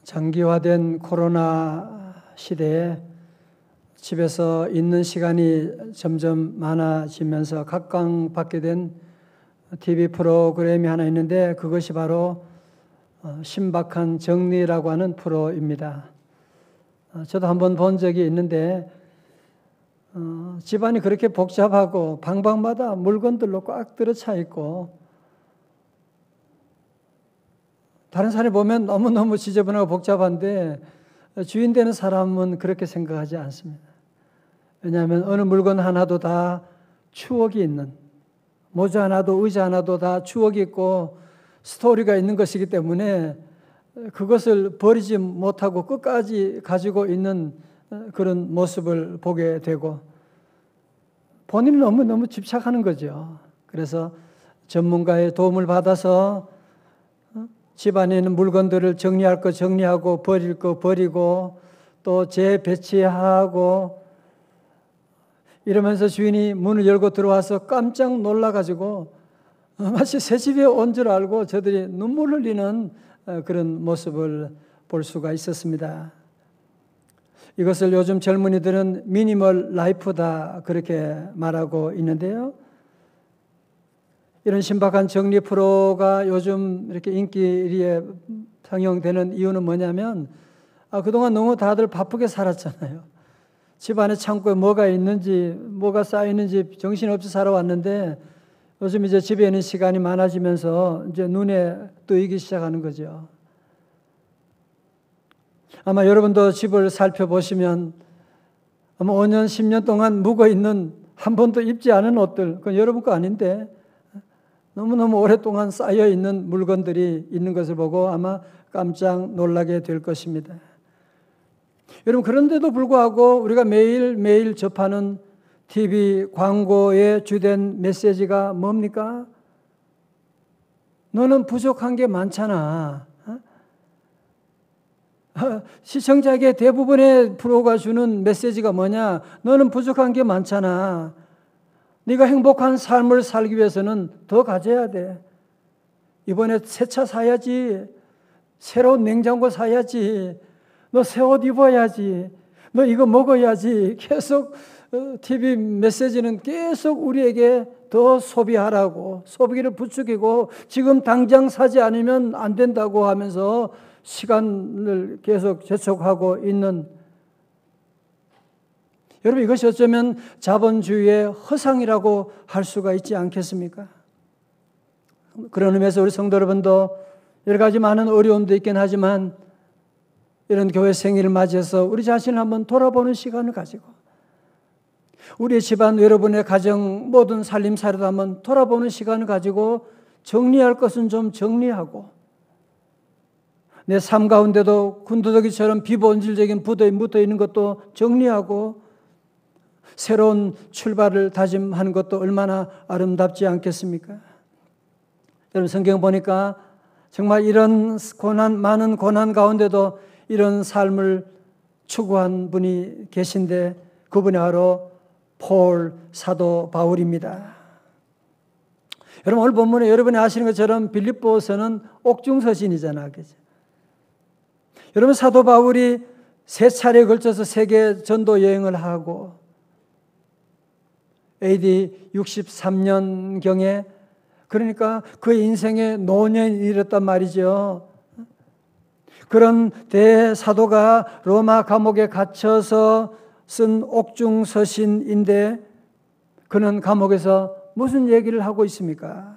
장기화된 코로나 시대에 집에서 있는 시간이 점점 많아지면서 각광받게 된 TV 프로그램이 하나 있는데 그것이 바로 신박한 정리라고 하는 프로입니다. 저도 한번 본 적이 있는데 집안이 그렇게 복잡하고 방방마다 물건들로 꽉 들어차 있고 다른 사람이 보면 너무너무 지저분하고 복잡한데 주인 되는 사람은 그렇게 생각하지 않습니다. 왜냐하면 어느 물건 하나도 다 추억이 있는, 모자 하나도 의자 하나도 다 추억이 있고 스토리가 있는 것이기 때문에 그것을 버리지 못하고 끝까지 가지고 있는 그런 모습을 보게 되고 본인은 너무너무 집착하는 거죠. 그래서 전문가의 도움을 받아서 집안에 있는 물건들을 정리할 거 정리하고 버릴 거 버리고 또 재배치하고 이러면서 주인이 문을 열고 들어와서 깜짝 놀라가지고 마치 새 집에 온 줄 알고 저들이 눈물 흘리는 그런 모습을 볼 수가 있었습니다. 이것을 요즘 젊은이들은 미니멀 라이프다 그렇게 말하고 있는데요. 이런 신박한 정리 프로가 요즘 이렇게 인기에 상영되는 이유는 뭐냐면 그동안 너무 다들 바쁘게 살았잖아요. 집안에 창고에 뭐가 있는지 뭐가 쌓이는지 정신없이 살아왔는데 요즘 이제 집에 있는 시간이 많아지면서 이제 눈에 뜨이기 시작하는 거죠. 아마 여러분도 집을 살펴보시면 아마 5년, 10년 동안 묵어있는 한 번도 입지 않은 옷들, 그건 여러분 거 아닌데 너무너무 오랫동안 쌓여있는 물건들이 있는 것을 보고 아마 깜짝 놀라게 될 것입니다. 여러분, 그런데도 불구하고 우리가 매일매일 접하는 TV 광고의 주된 메시지가 뭡니까? 너는 부족한 게 많잖아. 시청자에게 대부분의 프로가 주는 메시지가 뭐냐? 너는 부족한 게 많잖아. 네가 행복한 삶을 살기 위해서는 더 가져야 돼. 이번에 새 차 사야지. 새로운 냉장고 사야지. 너 새 옷 입어야지. 너 이거 먹어야지. 계속 TV 메시지는 계속 우리에게 더 소비하라고 소비를 부추기고 지금 당장 사지 않으면 안 된다고 하면서 시간을 계속 재촉하고 있는 여러분, 이것이 어쩌면 자본주의의 허상이라고 할 수가 있지 않겠습니까? 그런 의미에서 우리 성도 여러분도 여러 가지 많은 어려움도 있긴 하지만 이런 교회 생일을 맞이해서 우리 자신을 한번 돌아보는 시간을 가지고 우리의 집안, 여러분의 가정, 모든 살림살이도 한번 돌아보는 시간을 가지고 정리할 것은 좀 정리하고 내 삶 가운데도 군더더기처럼 비본질적인 부도에 묻어 있는 것도 정리하고 새로운 출발을 다짐하는 것도 얼마나 아름답지 않겠습니까? 여러분, 성경 보니까 정말 이런 많은 고난 가운데도 이런 삶을 추구한 분이 계신데 그분이 바로 폴 사도 바울입니다. 여러분, 오늘 본문에 여러분이 아시는 것처럼 빌립보서는 옥중서신이잖아요. 그죠? 여러분, 사도 바울이 3차례에 걸쳐서 세계 전도 여행을 하고 AD 63년경에 그러니까 그 인생의 노년이 이랬단 말이죠. 그런 대사도가 로마 감옥에 갇혀서 쓴 옥중서신인데 그는 감옥에서 무슨 얘기를 하고 있습니까?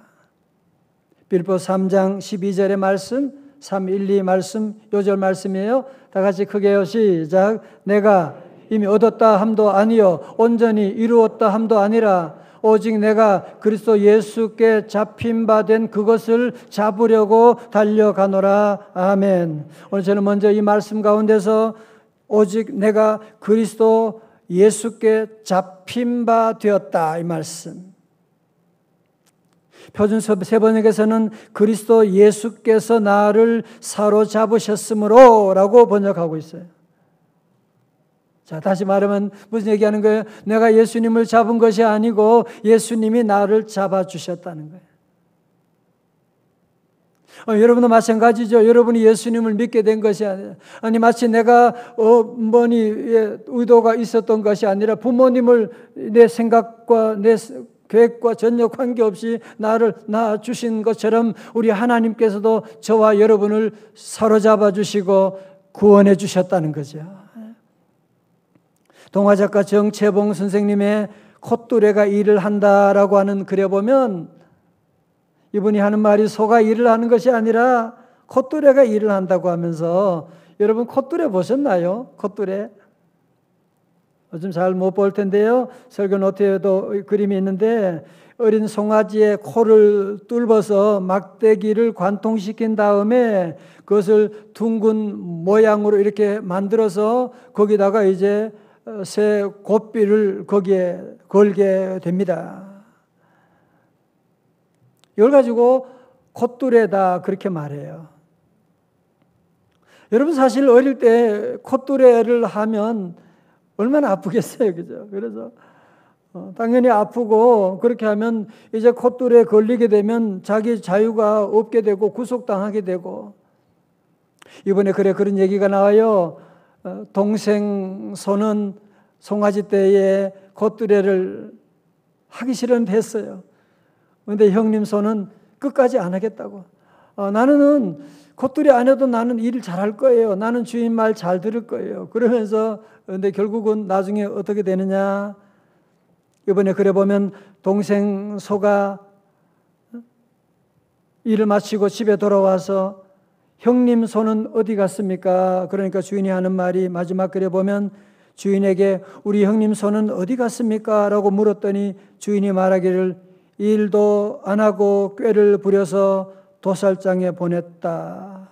빌립보 3장 12절의 말씀, 3.1.2 말씀, 요절 말씀이에요. 다 같이 크게요. 시작. 내가 이미 얻었다 함도 아니요 온전히 이루었다 함도 아니라 오직 내가 그리스도 예수께 잡힌 바 된 그것을 잡으려고 달려가노라. 아멘. 오늘 저는 먼저 이 말씀 가운데서 오직 내가 그리스도 예수께 잡힌 바 되었다 이 말씀. 표준 세번역에서는 그리스도 예수께서 나를 사로잡으셨으므로 라고 번역하고 있어요. 자, 다시 말하면 무슨 얘기하는 거예요? 내가 예수님을 잡은 것이 아니고 예수님이 나를 잡아주셨다는 거예요. 여러분도 마찬가지죠. 여러분이 예수님을 믿게 된 것이 아니라, 아니 마치 내가 어머니의 의도가 있었던 것이 아니라 부모님을 내 생각과 내 계획과 전혀 관계없이 나를 낳아주신 것처럼 우리 하나님께서도 저와 여러분을 사로잡아 주시고 구원해 주셨다는 거죠. 동화작가 정채봉 선생님의 콧뚜레가 일을 한다라고 하는 글에 보면 이분이 하는 말이 소가 일을 하는 것이 아니라 콧뚜레가 일을 한다고 하면서, 여러분 콧뚜레 보셨나요? 콧뚜레. 요즘 잘 못 볼 텐데요. 설교 노트에도 그림이 있는데 어린 송아지의 코를 뚫어서 막대기를 관통시킨 다음에 그것을 둥근 모양으로 이렇게 만들어서 거기다가 이제 새 고삐를 거기에 걸게 됩니다. 이걸 가지고 콧뚜레다 그렇게 말해요. 여러분 사실 어릴 때 콧뚜레를 하면 얼마나 아프겠어요, 그죠? 그래서 당연히 아프고, 그렇게 하면 이제 콧뚜레에 걸리게 되면 자기 자유가 없게 되고 구속당하게 되고. 이번에 그런 얘기가 나와요. 동생 손은 송아지 때에 콧뚜레를 하기 싫었는데 했어요. 그런데 형님 손은 끝까지 안 하겠다고. 나는 콧뚜레 안 해도 나는 일을 잘할 거예요. 나는 주인 말 잘 들을 거예요. 그러면서, 그런데 결국은 나중에 어떻게 되느냐. 이번에 그래 보면 동생 소가 일을 마치고 집에 돌아와서 형님 소는 어디 갔습니까? 그러니까 주인이 하는 말이, 마지막 글에 보면 주인에게 우리 형님 소는 어디 갔습니까? 라고 물었더니 주인이 말하기를 일도 안 하고 꾀를 부려서 도살장에 보냈다.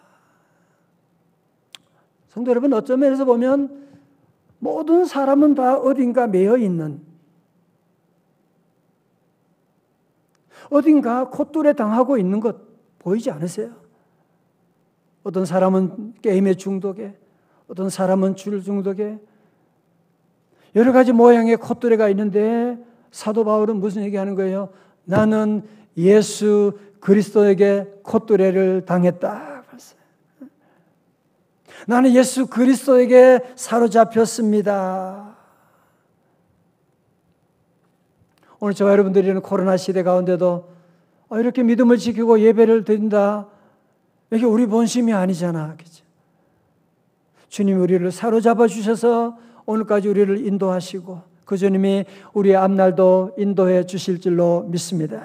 성도 여러분, 어떤 면에서 보면 모든 사람은 다 어딘가 매여 있는, 어딘가 콧뚜레 당하고 있는 것 보이지 않으세요? 어떤 사람은 게임에 중독에, 어떤 사람은 줄 중독에, 여러 가지 모양의 콧뚜레가 있는데 사도 바울은 무슨 얘기하는 거예요? 나는 예수 그리스도에게 콧뚜레를 당했다. 나는 예수 그리스도에게 사로잡혔습니다. 오늘 저와 여러분들이는 코로나 시대 가운데도 이렇게 믿음을 지키고 예배를 드린다. 이게 우리 본심이 아니잖아. 그렇죠? 주님이 우리를 사로잡아 주셔서 오늘까지 우리를 인도하시고 그 주님이 우리의 앞날도 인도해 주실 줄로 믿습니다.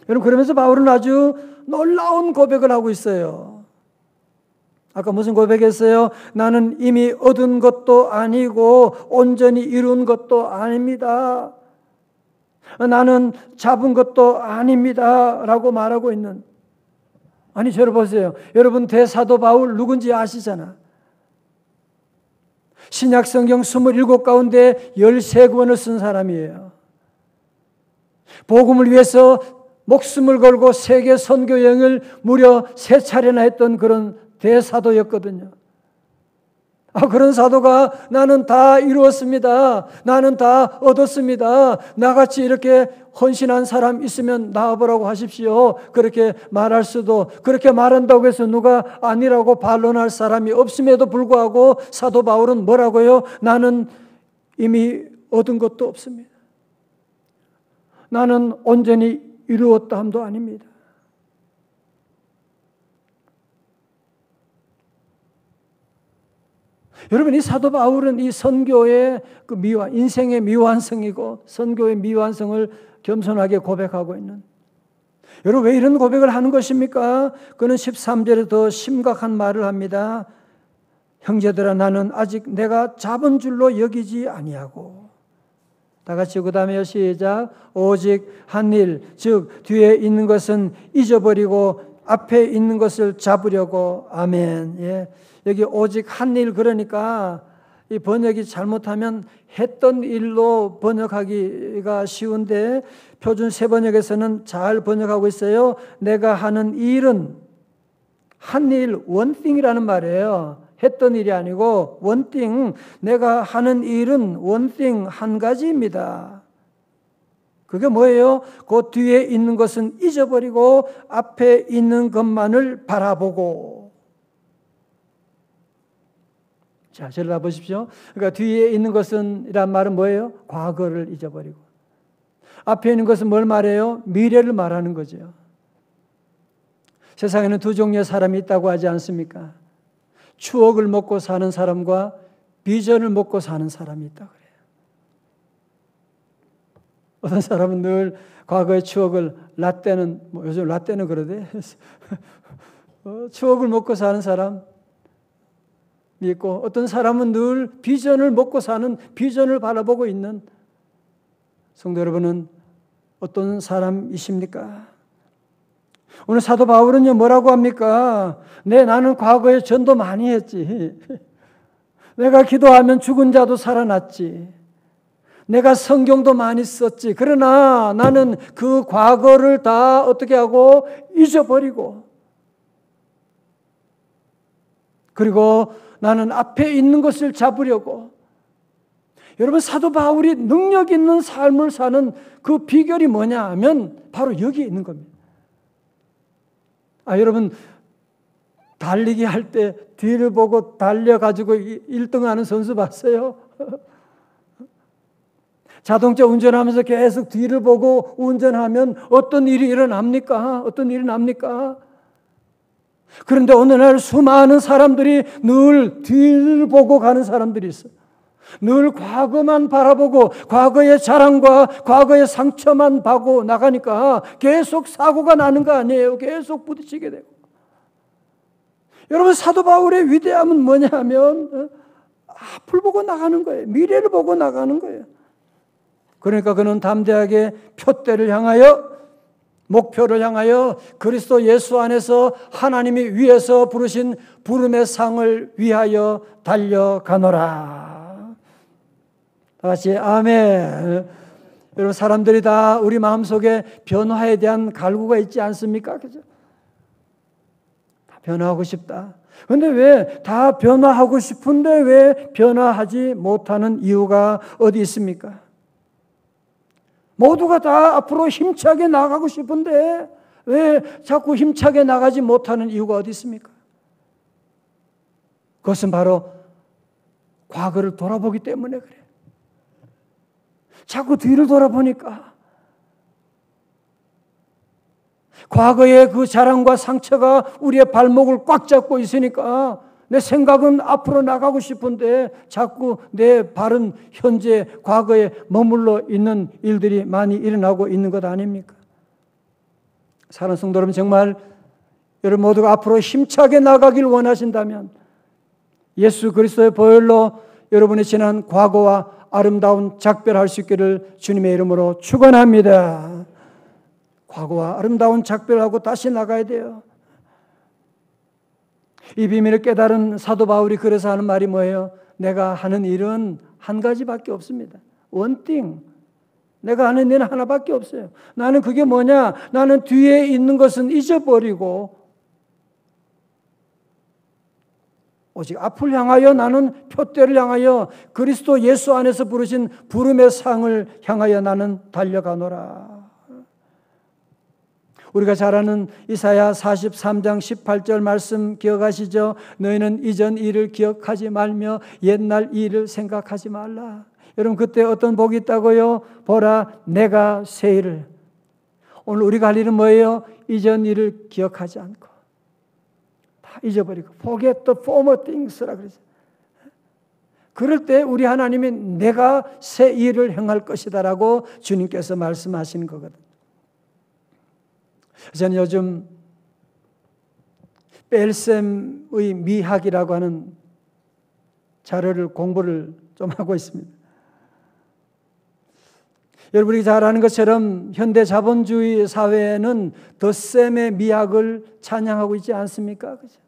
여러분, 그러면서 바울은 아주 놀라운 고백을 하고 있어요. 아까 무슨 고백했어요? 나는 이미 얻은 것도 아니고 온전히 이룬 것도 아닙니다. 나는 잡은 것도 아닙니다. 라고 말하고 있는. 아니, 저를 보세요. 여러분, 대사도 바울 누군지 아시잖아. 신약 성경 27 가운데 13권을 쓴 사람이에요. 복음을 위해서 목숨을 걸고 세계 선교 여행을 무려 3차례나 했던 그런 대사도였거든요. 그런 사도가 나는 다 이루었습니다. 나는 다 얻었습니다. 나같이 이렇게 헌신한 사람 있으면 나와보라고 하십시오. 그렇게 말할 수도, 그렇게 말한다고 해서 누가 아니라고 반론할 사람이 없음에도 불구하고 사도 바울은 뭐라고요? 나는 이미 얻은 것도 없습니다. 나는 온전히 이루었다 함도 아닙니다. 여러분, 이 사도 바울은 이 선교의 그 인생의 미완성이고 선교의 미완성을 겸손하게 고백하고 있는. 여러분, 왜 이런 고백을 하는 것입니까? 그는 13절에 더 심각한 말을 합니다. 형제들아, 나는 아직 내가 잡은 줄로 여기지 아니하고. 다 같이 그 다음에 시작. 오직 한 일, 즉 뒤에 있는 것은 잊어버리고 앞에 있는 것을 잡으려고. 아멘. 예. 여기 오직 한 일, 그러니까 이 번역이 잘못하면 했던 일로 번역하기가 쉬운데 표준 세번역에서는 잘 번역하고 있어요. 내가 하는 일은 한 일, one thing이라는 말이에요. 했던 일이 아니고 one thing, 내가 하는 일은 one thing, 한 가지입니다. 그게 뭐예요? 그 뒤에 있는 것은 잊어버리고 앞에 있는 것만을 바라보고. 자, 저를 봐 보십시오. 그러니까 뒤에 있는 것은 이란 말은 뭐예요? 과거를 잊어버리고. 앞에 있는 것은 뭘 말해요? 미래를 말하는 거죠. 세상에는 두 종류의 사람이 있다고 하지 않습니까? 추억을 먹고 사는 사람과 비전을 먹고 사는 사람이 있다고 그래요. 어떤 사람은 늘 과거의 추억을 라떼는, 요즘 라떼는 그러대. 추억을 먹고 사는 사람이 있고, 어떤 사람은 늘 비전을 먹고 사는, 비전을 바라보고 있는 성도 여러분은 어떤 사람이십니까? 오늘 사도 바울은요, 뭐라고 합니까? 나는 과거에 전도 많이 했지. 내가 기도하면 죽은 자도 살아났지. 내가 성경도 많이 썼지. 그러나 나는 그 과거를 다 어떻게 하고 잊어버리고, 그리고 나는 앞에 있는 것을 잡으려고. 여러분, 사도 바울이 능력 있는 삶을 사는 그 비결이 뭐냐 하면 바로 여기에 있는 겁니다. 여러분, 달리기 할 때 뒤를 보고 달려가지고 1등하는 선수 봤어요? 자동차 운전하면서 계속 뒤를 보고 운전하면 어떤 일이 일어납니까? 어떤 일이 납니까? 그런데 어느 날 수많은 사람들이 늘 뒤를 보고 가는 사람들이 있어요. 늘 과거만 바라보고 과거의 자랑과 과거의 상처만 보고 나가니까 계속 사고가 나는 거 아니에요? 계속 부딪히게 되고. 여러분, 사도 바울의 위대함은 뭐냐 하면 앞을 보고 나가는 거예요. 미래를 보고 나가는 거예요. 그러니까 그는 담대하게 표대를 향하여, 목표를 향하여 그리스도 예수 안에서 하나님이 위에서 부르신 부름의 상을 위하여 달려가노라. 다 같이 아멘. 여러분, 사람들이 다 우리 마음속에 변화에 대한 갈구가 있지 않습니까? 그죠? 다 변화하고 싶다. 그런데 왜 다 변화하고 싶은데 왜 변화하지 못하는 이유가 어디 있습니까? 모두가 다 앞으로 힘차게 나가고 싶은데 왜 자꾸 힘차게 나가지 못하는 이유가 어디 있습니까? 그것은 바로 과거를 돌아보기 때문에 그래요. 자꾸 뒤를 돌아보니까 과거의 그 자랑과 상처가 우리의 발목을 꽉 잡고 있으니까 내 생각은 앞으로 나가고 싶은데 자꾸 내 발은 현재 과거에 머물러 있는 일들이 많이 일어나고 있는 것 아닙니까? 사랑하는 성도 여러분, 정말 여러분 모두가 앞으로 힘차게 나가길 원하신다면 예수 그리스도의 보혈로 여러분의 지난 과거와 아름다운 작별할 수 있기를 주님의 이름으로 축원합니다. 과거와 아름다운 작별하고 다시 나가야 돼요. 이 비밀을 깨달은 사도 바울이 그래서 하는 말이 뭐예요? 내가 하는 일은 한 가지밖에 없습니다. One thing. 내가 하는 일은 하나밖에 없어요. 나는 그게 뭐냐? 나는 뒤에 있는 것은 잊어버리고 오직 앞을 향하여, 나는 표대를 향하여 그리스도 예수 안에서 부르신 부름의 상을 향하여 나는 달려가노라. 우리가 잘 아는 이사야 43장 18절 말씀 기억하시죠? 너희는 이전 일을 기억하지 말며 옛날 일을 생각하지 말라. 여러분, 그때 어떤 복이 있다고요? 보라, 내가 새 일을. 오늘 우리가 할 일은 뭐예요? 이전 일을 기억하지 않고 다 잊어버리고 forget the former things라 그러죠. 그럴 때 우리 하나님이 내가 새 일을 행할 것이다라고 주님께서 말씀하시는 거거든요. 저는 요즘 벨셈의 미학이라고 하는 자료를 공부를 좀 하고 있습니다. 여러분이 잘 아는 것처럼 현대 자본주의 사회에는 덧셈의 미학을 찬양하고 있지 않습니까? 그죠?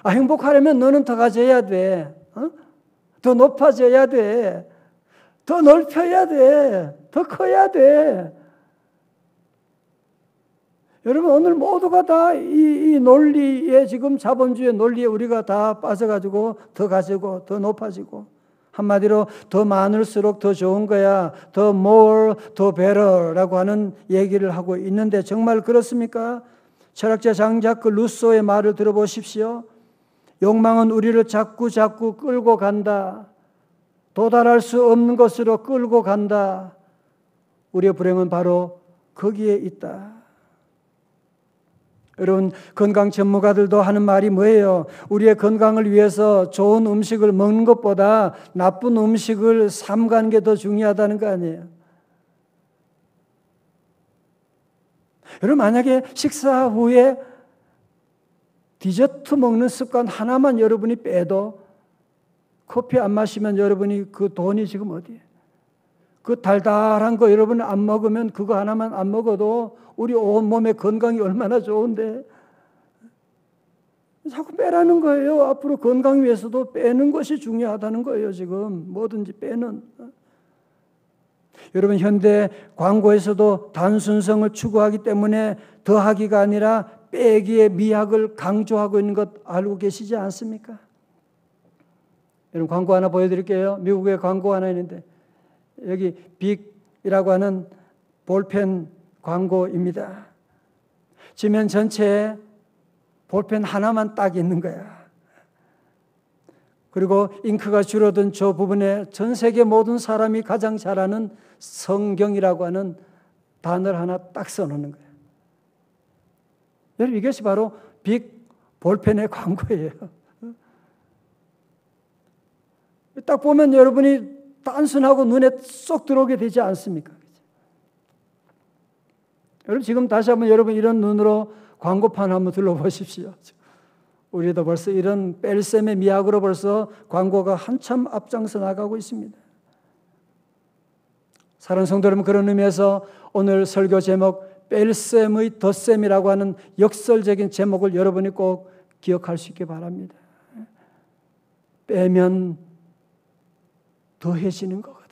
행복하려면 너는 더 가져야 돼. 더 높아져야 돼. 더 넓혀야 돼. 더 커야 돼. 여러분, 오늘 모두가 다 이 논리에, 지금 자본주의 논리에 우리가 다 빠져가지고 더 가지고 더 높아지고 한마디로 더 많을수록 더 좋은 거야. 더 more, 더 better라고 하는 얘기를 하고 있는데 정말 그렇습니까? 철학자 장자크 루소의 말을 들어보십시오. 욕망은 우리를 자꾸 끌고 간다. 도달할 수 없는 것으로 끌고 간다. 우리의 불행은 바로 거기에 있다. 여러분, 건강 전문가들도 하는 말이 뭐예요? 우리의 건강을 위해서 좋은 음식을 먹는 것보다 나쁜 음식을 삼가는 게 더 중요하다는 거 아니에요? 여러분, 만약에 식사 후에 디저트 먹는 습관 하나만 여러분이 빼도 커피 안 마시면 여러분이 그 돈이 지금 어디에? 그 달달한 거 여러분 안 먹으면 그거 하나만 안 먹어도 우리 온몸의 건강이 얼마나 좋은데 자꾸 빼라는 거예요. 앞으로 건강 위해서도 빼는 것이 중요하다는 거예요. 지금 뭐든지 빼는. 여러분, 현대 광고에서도 단순성을 추구하기 때문에 더하기가 아니라 빼기의 미학을 강조하고 있는 것 알고 계시지 않습니까? 여러분, 광고 하나 보여드릴게요. 미국에 광고 하나 있는데 여기 빅이라고 하는 볼펜 광고입니다. 지면 전체에 볼펜 하나만 딱 있는 거야. 그리고 잉크가 줄어든 저 부분에 전 세계 모든 사람이 가장 잘 아는 성경이라고 하는 단어를 하나 딱 써놓는 거예요. 여러분, 이것이 바로 빅 볼펜의 광고예요. 딱 보면 여러분이 단순하고 눈에 쏙 들어오게 되지 않습니까? 여러분, 지금 다시 한번 여러분 이런 눈으로 광고판 한번 둘러보십시오. 우리도 벌써 이런 뺄셈의 미학으로 벌써 광고가 한참 앞장서 나가고 있습니다. 사랑하는 성도 여러분, 그런 의미에서 오늘 설교 제목 뺄셈의 덧셈이라고 하는 역설적인 제목을 여러분이 꼭 기억할 수 있기 바랍니다. 빼면 더해지는 거거든요.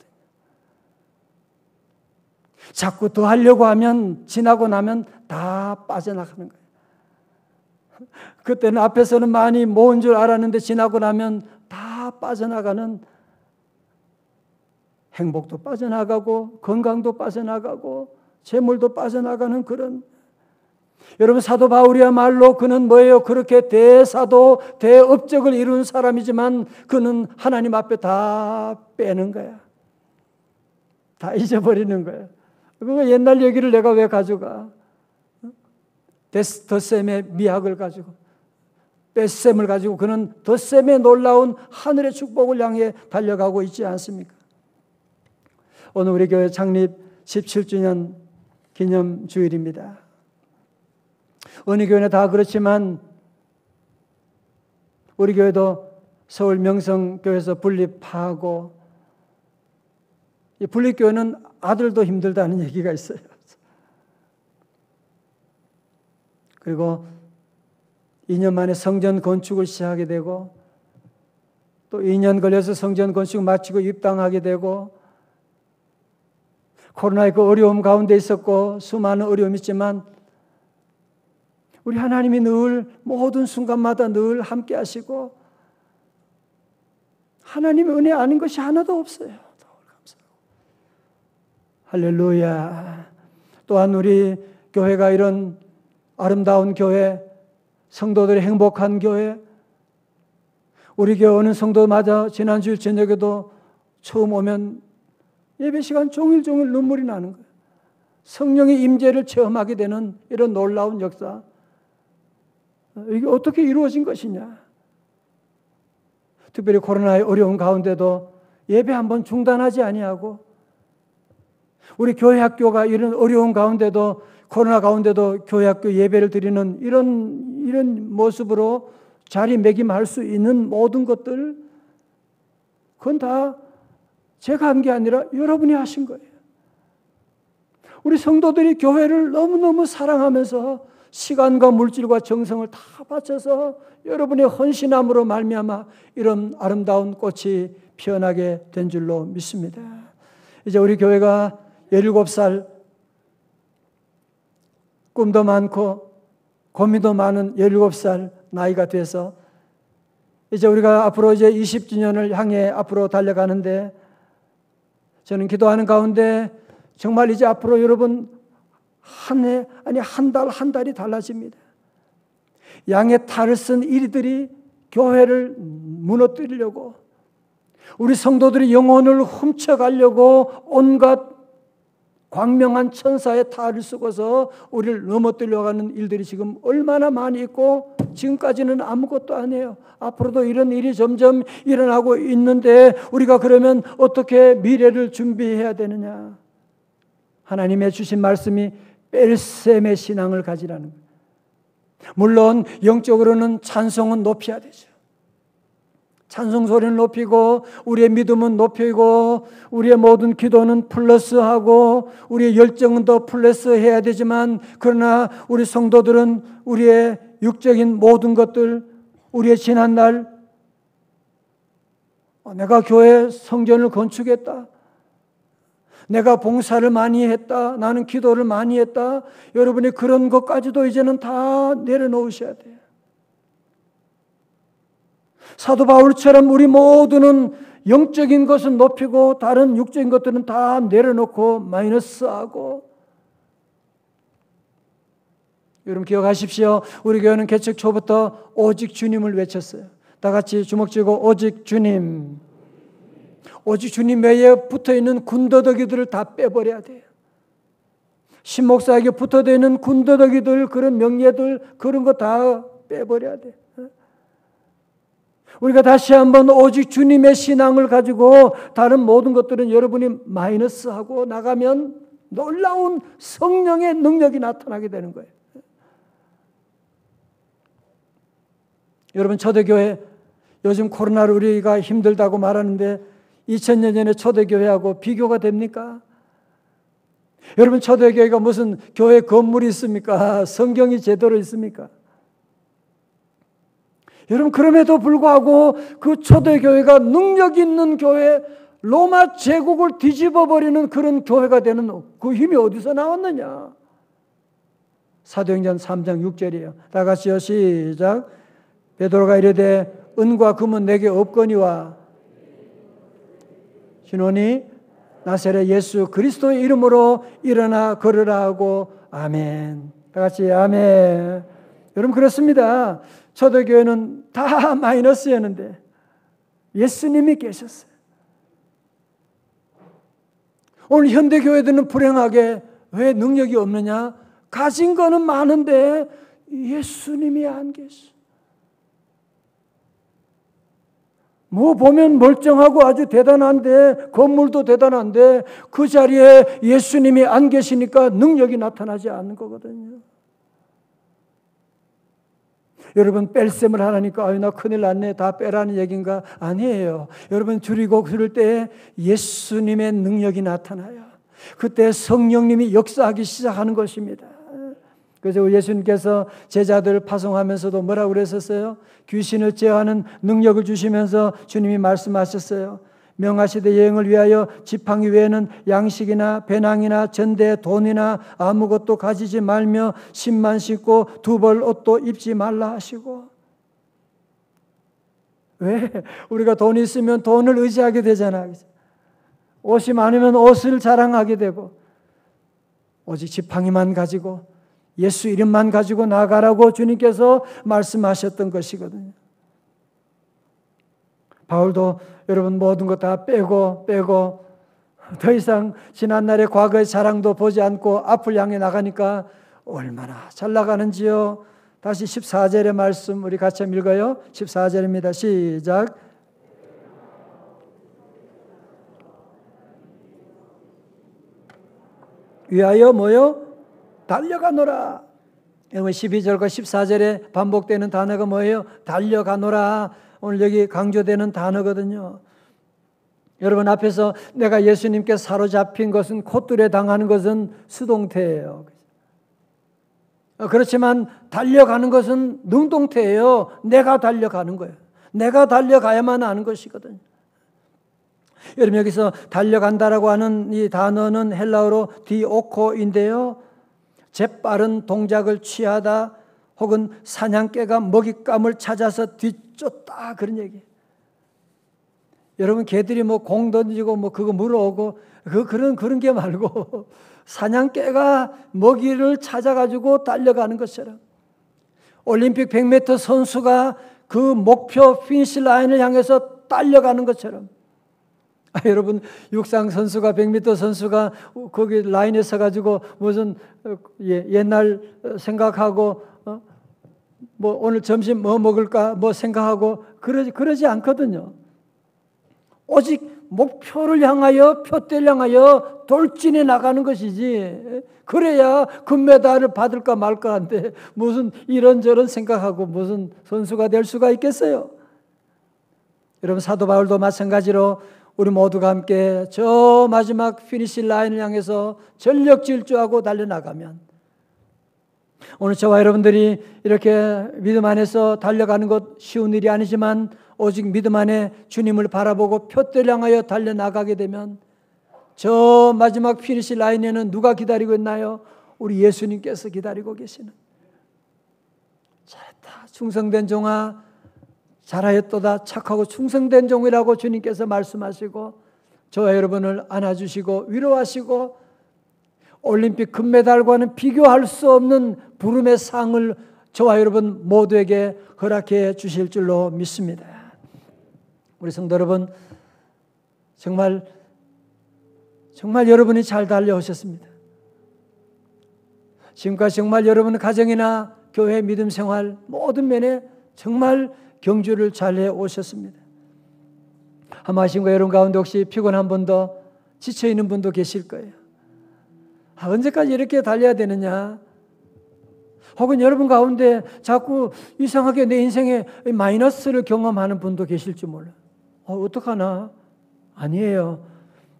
자꾸 더 하려고 하면 지나고 나면 다 빠져나가는 거예요. 그때는 앞에서는 많이 모은 줄 알았는데 지나고 나면 다 빠져나가는, 행복도 빠져나가고 건강도 빠져나가고 재물도 빠져나가는 그런. 여러분, 사도 바울이야말로 그는 뭐예요? 그렇게 대사도 대업적을 이룬 사람이지만 그는 하나님 앞에 다 빼는 거야. 다 잊어버리는 거야. 그거 옛날 얘기를 내가 왜 가져가? 덧셈의 미학을 가지고, 뺄셈을 가지고 그는 덧셈의 놀라운 하늘의 축복을 향해 달려가고 있지 않습니까? 오늘 우리 교회 창립 17주년 기념 주일입니다. 어느 교회는 다 그렇지만 우리 교회도 서울 명성교회에서 분립하고, 이 분립교회는 아들도 힘들다는 얘기가 있어요. 그리고 2년 만에 성전 건축을 시작하게 되고 또 2년 걸려서 성전 건축 마치고 입당하게 되고, 코로나의 그 어려움 가운데 있었고 수많은 어려움이 있지만 우리 하나님이 늘 모든 순간마다 늘 함께 하시고 하나님의 은혜 아닌 것이 하나도 없어요. 할렐루야. 또한 우리 교회가 이런 아름다운 교회, 성도들이 행복한 교회, 우리 교회 오는 성도마다 지난주일 저녁에도 처음 오면 예배 시간 종일 눈물이 나는 거예요. 성령의 임재를 체험하게 되는 이런 놀라운 역사, 이게 어떻게 이루어진 것이냐. 특별히 코로나의 어려운 가운데도 예배 한번 중단하지 아니하고, 우리 교회 학교가 이런 어려운 가운데도, 코로나 가운데도 교회 학교 예배를 드리는 이런 모습으로 자리매김할 수 있는 모든 것들, 그건 다 제가 한 게 아니라 여러분이 하신 거예요. 우리 성도들이 교회를 너무너무 사랑하면서 시간과 물질과 정성을 다 바쳐서 여러분의 헌신함으로 말미암아 이런 아름다운 꽃이 피어나게 된 줄로 믿습니다. 이제 우리 교회가 17살, 꿈도 많고 고민도 많은 17살 나이가 돼서 이제 우리가 앞으로 이제 20주년을 향해 앞으로 달려가는데, 저는 기도하는 가운데 정말 이제 앞으로 여러분 한 해, 아니 한 달 한 달이 달라집니다. 양의 탈을 쓴 이들이 교회를 무너뜨리려고, 우리 성도들의 영혼을 훔쳐가려고 온갖 광명한 천사의 탈을 쓰고서 우리를 넘어뜨리려고 하는 일들이 지금 얼마나 많이 있고, 지금까지는 아무것도 아니에요. 앞으로도 이런 일이 점점 일어나고 있는데 우리가 그러면 어떻게 미래를 준비해야 되느냐? 하나님의 주신 말씀이 뺄셈의 신앙을 가지라는 거예요. 물론 영적으로는 찬송은 높여야 되죠. 찬송 소리는 높이고, 우리의 믿음은 높이고, 우리의 모든 기도는 플러스하고, 우리의 열정은 더 플러스해야 되지만, 그러나 우리 성도들은 우리의 육적인 모든 것들, 우리의 지난날 내가 교회 성전을 건축했다, 내가 봉사를 많이 했다, 나는 기도를 많이 했다, 여러분이 그런 것까지도 이제는 다 내려놓으셔야 돼요. 사도 바울처럼 우리 모두는 영적인 것은 높이고 다른 육적인 것들은 다 내려놓고 마이너스하고. 여러분 기억하십시오. 우리 교회는 개척 초부터 오직 주님을 외쳤어요. 다 같이 주먹 쥐고 오직 주님. 오직 주님 외에 붙어있는 군더더기들을 다 빼버려야 돼요. 신목사에게 붙어있는 군더더기들, 그런 명예들, 그런 거 다 빼버려야 돼요. 우리가 다시 한번 오직 주님의 신앙을 가지고 다른 모든 것들은 여러분이 마이너스하고 나가면 놀라운 성령의 능력이 나타나게 되는 거예요. 여러분 초대교회, 요즘 코로나로 우리가 힘들다고 말하는데 2000년 전에 초대교회하고 비교가 됩니까? 여러분 초대교회가 무슨 교회 건물이 있습니까? 성경이 제대로 있습니까? 여러분 그럼에도 불구하고 그 초대교회가 능력 있는 교회, 로마 제국을 뒤집어버리는 그런 교회가 되는 그 힘이 어디서 나왔느냐? 사도행전 3장 6절이에요. 다 같이요, 시작. 베드로가 이르되 은과 금은 내게 없거니와 신원이 나사렛 예수 그리스도의 이름으로 일어나 걸으라 하고 아멘. 다 같이 아멘. 여러분 그렇습니다. 초대교회는 다 마이너스였는데 예수님이 계셨어요. 오늘 현대교회들은 불행하게 왜 능력이 없느냐? 가진 거는 많은데 예수님이 안 계셔. 뭐 보면 멀쩡하고 아주 대단한데, 건물도 대단한데 그 자리에 예수님이 안 계시니까 능력이 나타나지 않는 거거든요. 여러분 뺄셈을 하라니까 아유 나 큰일 났네 다 빼라는 얘기인가? 아니에요. 여러분 줄이고 그럴 때 예수님의 능력이 나타나요. 그때 성령님이 역사하기 시작하는 것입니다. 그래서 예수님께서 제자들을 파송하면서도 뭐라고 그랬었어요? 귀신을 제어하는 능력을 주시면서 주님이 말씀하셨어요. 명하시되 여행을 위하여 지팡이 외에는 양식이나 배낭이나 전대 돈이나 아무것도 가지지 말며 신만 신고 두 벌 옷도 입지 말라 하시고. 왜? 우리가 돈이 있으면 돈을 의지하게 되잖아. 옷이 많으면 옷을 자랑하게 되고, 오직 지팡이만 가지고 예수 이름만 가지고 나가라고 주님께서 말씀하셨던 것이거든요. 바울도 여러분 모든 것 다 빼고 더 이상 지난날의 과거의 자랑도 보지 않고 앞을 향해 나가니까 얼마나 잘 나가는지요. 다시 14절의 말씀 우리 같이 한번 읽어요. 14절입니다. 시작. 위하여 뭐요? 달려가노라. 여러분 12절과 14절에 반복되는 단어가 뭐예요? 달려가노라. 오늘 여기 강조되는 단어거든요. 여러분 앞에서 내가 예수님께 사로잡힌 것은 콧들에 당하는 것은 수동태예요. 그렇지만 달려가는 것은 능동태예요. 내가 달려가는 거예요. 내가 달려가야만 하는 것이거든요. 여러분 여기서 달려간다라고 하는 이 단어는 헬라어로 디오코인데요. 재빠른 동작을 취하다 혹은 사냥개가 먹잇감을 찾아서 뒤쫓다 그런 얘기. 여러분 개들이 뭐 공 던지고 뭐 그거 물어오고 그런 게 말고 사냥개가 먹이를 찾아가지고 달려가는 것처럼 올림픽 100m 선수가 그 목표 피니시 라인을 향해서 달려가는 것처럼 여러분 육상 선수가 100m 선수가 거기 라인에 서가지고 무슨 옛날 생각하고 뭐 오늘 점심 뭐 먹을까 뭐 생각하고 그러지 않거든요. 오직 목표를 향하여 표대를 향하여 돌진해 나가는 것이지 그래야 금메달을 받을까 말까 한데 무슨 이런저런 생각하고 무슨 선수가 될 수가 있겠어요. 여러분 사도 바울도 마찬가지로 우리 모두가 함께 저 마지막 피니시 라인을 향해서 전력 질주하고 달려나가면 오늘 저와 여러분들이 이렇게 믿음 안에서 달려가는 것 쉬운 일이 아니지만 오직 믿음 안에 주님을 바라보고 표대를 향하여 달려나가게 되면 저 마지막 피니시 라인에는 누가 기다리고 있나요? 우리 예수님께서 기다리고 계시는. 잘했다 충성된 종아 잘하였도다 착하고 충성된 종이라고 주님께서 말씀하시고 저와 여러분을 안아주시고 위로하시고 올림픽 금메달과는 비교할 수 없는 부름의 상을 저와 여러분 모두에게 허락해 주실 줄로 믿습니다. 우리 성도 여러분 정말 여러분이 잘 달려오셨습니다. 지금까지 정말 여러분 가정이나 교회 믿음 생활 모든 면에 정말 경주를 잘 해오셨습니다. 아마 하신가 여러분 가운데 혹시 피곤한 분도 지쳐있는 분도 계실 거예요. 언제까지 이렇게 달려야 되느냐? 혹은 여러분 가운데 자꾸 이상하게 내 인생에 마이너스를 경험하는 분도 계실지 몰라. 어떡하나? 아니에요.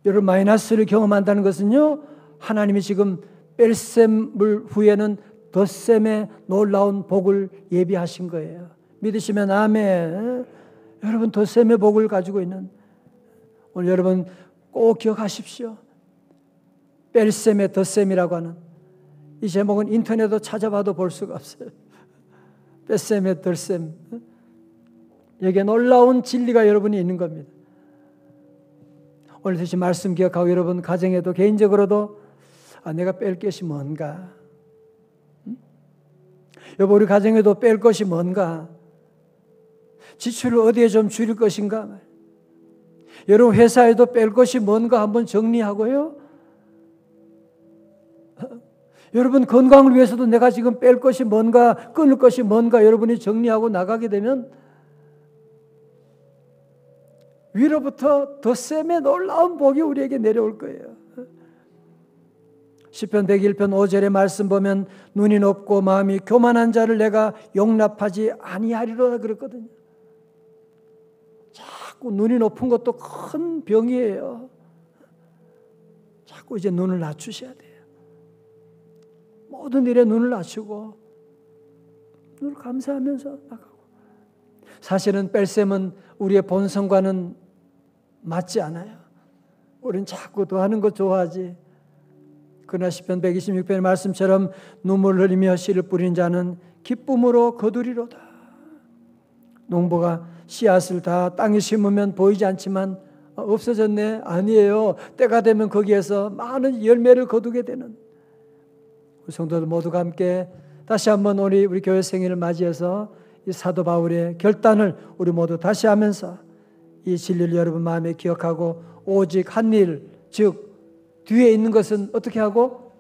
여러분 마이너스를 경험한다는 것은요. 하나님이 지금 뺄셈을 후에는 덧셈의 놀라운 복을 예비하신 거예요. 믿으시면 아멘. 여러분 덧셈의 복을 가지고 있는 오늘 여러분 꼭 기억하십시오. 뺄셈의 덧셈이라고 하는 이 제목은 인터넷도 찾아봐도 볼 수가 없어요. 뺄셈의 덧셈. 여기에 놀라운 진리가 여러분이 있는 겁니다. 오늘 드신 말씀 기억하고 여러분 가정에도 개인적으로도 내가 뺄 것이 뭔가? 여보 우리 가정에도 뺄 것이 뭔가? 지출을 어디에 좀 줄일 것인가? 여러분 회사에도 뺄 것이 뭔가 한번 정리하고요. 여러분 건강을 위해서도 내가 지금 뺄 것이 뭔가 끊을 것이 뭔가 여러분이 정리하고 나가게 되면 위로부터 덧셈의 놀라운 복이 우리에게 내려올 거예요. 시편 101편 5절의 말씀 보면 눈이 높고 마음이 교만한 자를 내가 용납하지 아니하리로다 그랬거든요. 자꾸 눈이 높은 것도 큰 병이에요. 자꾸 이제 눈을 낮추셔야 돼요. 모든 일에 눈을 낮추고 눈을 감사하면서 나가고. 사실은 뺄셈은 우리의 본성과는 맞지 않아요. 우리는 자꾸 더 하는 것 좋아하지. 그러나 시편 126편의 말씀처럼 눈물을 흘리며 씨를 뿌린 자는 기쁨으로 거두리로다. 농부가 씨앗을 다 땅에 심으면 보이지 않지만 없어졌네. 아니에요. 때가 되면 거기에서 많은 열매를 거두게 되는 우리 성도들 모두가 함께 다시 한번 우리 교회 생일을 맞이해서 이 사도 바울의 결단을 우리 모두 다시 하면서 이 진리를 여러분 마음에 기억하고 오직 한 일, 즉 뒤에 있는 것은 어떻게 하고?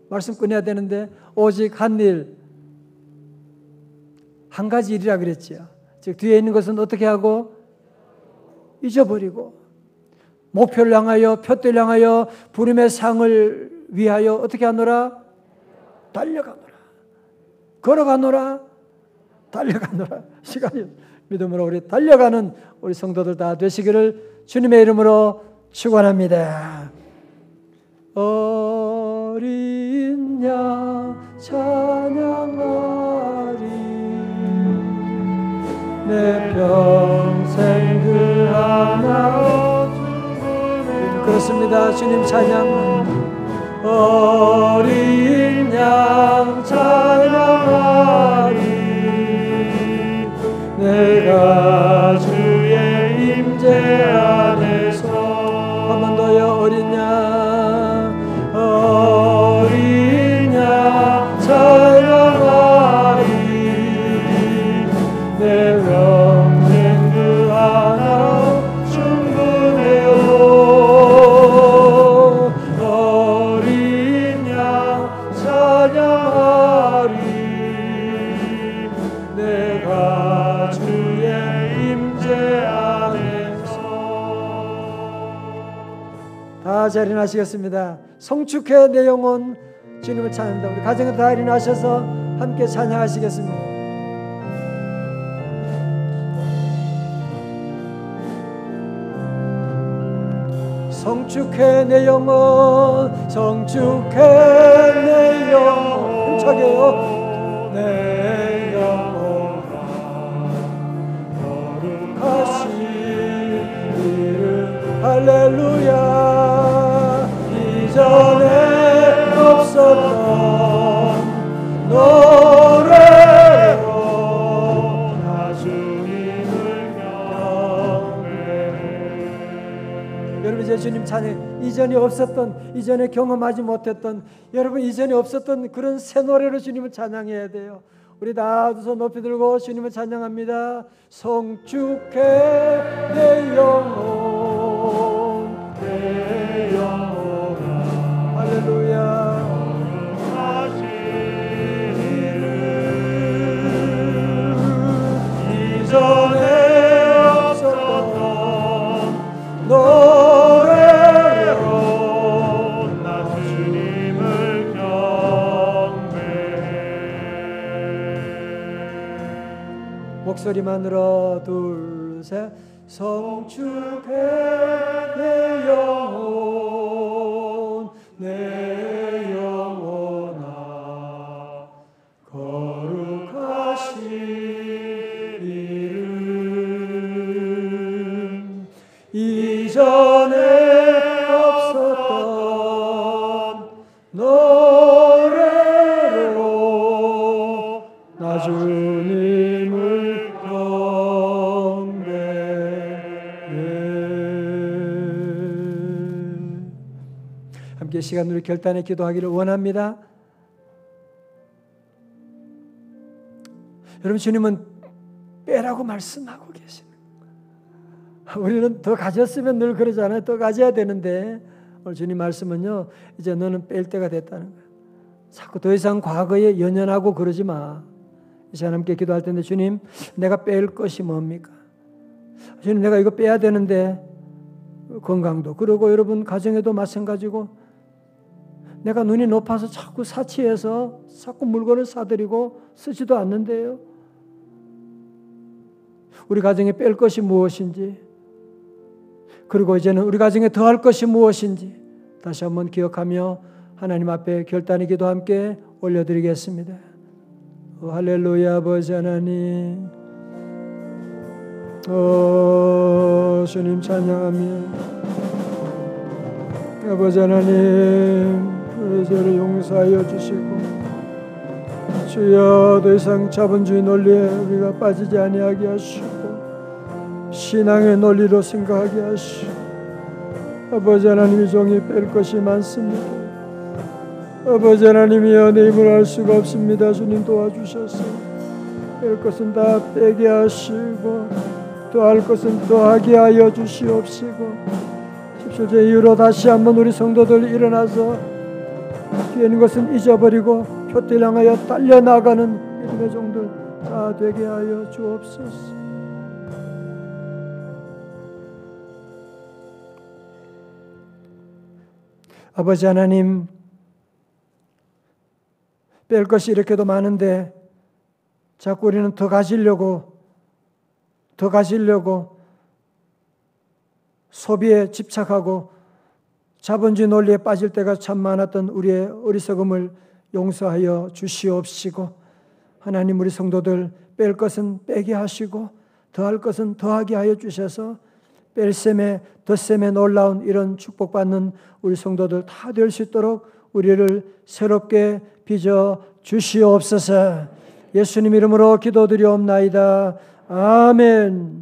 말씀 꺼내야 되는데 오직 한 일, 한 가지 일이라 그랬지요. 즉 뒤에 있는 것은 어떻게 하고? 잊어버리고 목표를 향하여 표대를 향하여 부름의 상을 위하여 어떻게 하노라? 달려가노라. 걸어가노라. 달려가노라. 시간이 믿음으로 우리 달려가는 우리 성도들 다 되시기를 주님의 이름으로 축원합니다. 어린 양 찬양하리 내 평생 그 하나 그렇습니다. 주님 찬양 어린 양 찬양 다 자리나시겠습니다. 성축해 내 영혼 주님을 찬양합니다. 우리 가정에 다 일어나셔서 함께 찬양하시겠습니다. 성축해 내 영혼 성축해 내 영혼 힘차게요. 내 영혼아 거룩하신 이름 할렐루야. 이전에 없었던 노래로 나 주님을 경배해. 여러분 이제 주님 찬양, 이전에 없었던, 이전에 경험하지 못했던, 여러분 이전에 없었던 그런 새 노래로 주님을 찬양해야 돼요. 우리 다 두 손 높이 들고 주님을 찬양합니다. 성축해 내 영혼 내 영혼아 할렐루야. 이전에 없었던 노래로 나 주님을 경배해. 목소리만으로 둘, 셋. 성축해 내 영혼 내 영혼아 거룩하신 이름 이전에 없었던 노래로 나 주님을 경배해. 함께 시간으로 결단의 기도하기를 원합니다. 여러분 주님은 빼라고 말씀하고 계십니다. 우리는 더 가졌으면 늘 그러잖아요. 더 가져야 되는데 오늘 주님 말씀은요, 이제 너는 뺄 때가 됐다는 거예요. 자꾸 더 이상 과거에 연연하고 그러지 마. 이 시간 함께 기도할 텐데, 주님 내가 뺄 것이 뭡니까? 주님 내가 이거 빼야 되는데, 건강도 그러고 여러분 가정에도 마찬가지고, 내가 눈이 높아서 자꾸 사치해서 자꾸 물건을 사들이고 쓰지도 않는데요. 우리 가정에 뺄 것이 무엇인지, 그리고 이제는 우리 가정에 더할 것이 무엇인지 다시 한번 기억하며 하나님 앞에 결단의 기도 함께 올려드리겠습니다. 할렐루야. 아버지 하나님, 주님 찬양합니다. 아버지 하나님, 우리 저를 용서하여 주시고, 주여 더 이상 자본주의 논리에 우리가 빠지지 아니하게 하시고 신앙의 논리로 생각하게 하시고, 아버지 하나님이 종이 뺄 것이 많습니다. 아버지 하나님이여 내 힘을 알 수가 없습니다. 주님 도와주셔서 뺄 것은 다 빼게 하시고 더할 것은 더하게 하여 주시옵시고, 17절 이후로 다시 한번 우리 성도들 일어나서 뒤에 있는 것은 잊어버리고 표대를 향하여 달려나가는 믿음의 종들 다 되게 하여 주옵소서. 아버지 하나님, 뺄 것이 이렇게도 많은데 자꾸 우리는 더 가지려고 소비에 집착하고 자본주의 논리에 빠질 때가 참 많았던 우리의 어리석음을 용서하여 주시옵시고, 하나님 우리 성도들 뺄 것은 빼게 하시고 더할 것은 더하게 하여 주셔서 뺄셈에 덧셈에 놀라운 이런 축복받는 우리 성도들 다 될 수 있도록 우리를 새롭게 빚어 주시옵소서. 예수님 이름으로 기도드리옵나이다. 아멘.